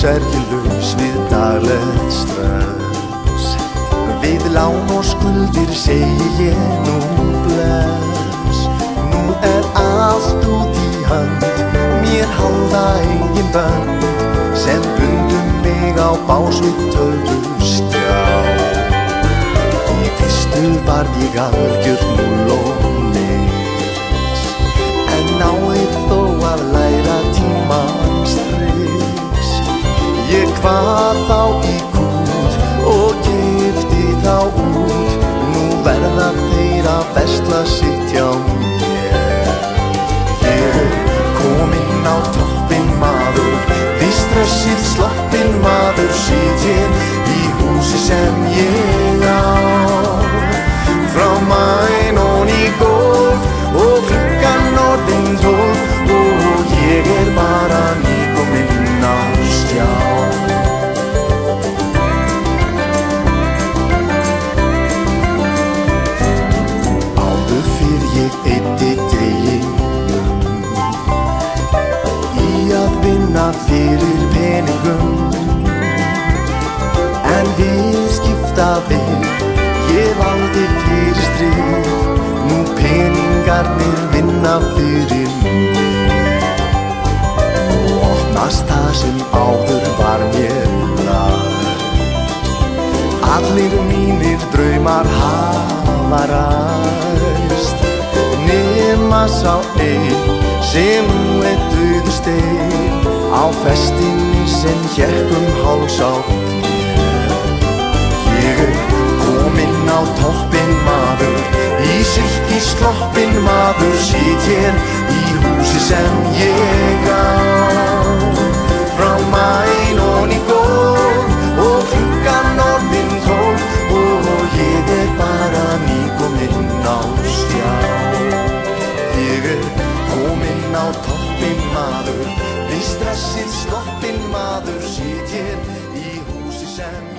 Sorgirlaus við daglegt stress. Við lán og skuldir segi ég nú bless. Nú allt út í hönd, mér halda engin bönd sem bundum mig á bás við tölvuskjá. Í fyrstu varð ég algjört núll og nix, en náði þó að læra tímans trix. Ég kvað þá í kút og gifti þá út. Nú verða þeir að versla sitt hjá mér. Ég kominn á toppinn maður, við stressið sloppinn maður. Sit hér í húsi sem ég á, frá mæn og í gólf og klukkan orðin 12 og ég bara nýkominn á stjá. Áður fyrr ég eyddi deginum í að vinna fyrir peningum, en viðskiptavin ég valdi fyrir stríð. Nú peningarnir vinna fyrir mig og opnast það sem áður var mér læst. Allir mínir draumar hafa ræst, nema sá einn sem nú dauður stein á festinni sem hékk háls á þér. Ég kominn á toppinn maður, í silki sloppinn maður. Sit hér í húsi sem ég á, frá mæn og í gólf og klukkan orðin 12 og ég bara nýkominn á stjá. Ég kominn á toppinn maður, við stressið sloppinn maður. Sit hér í húsi sem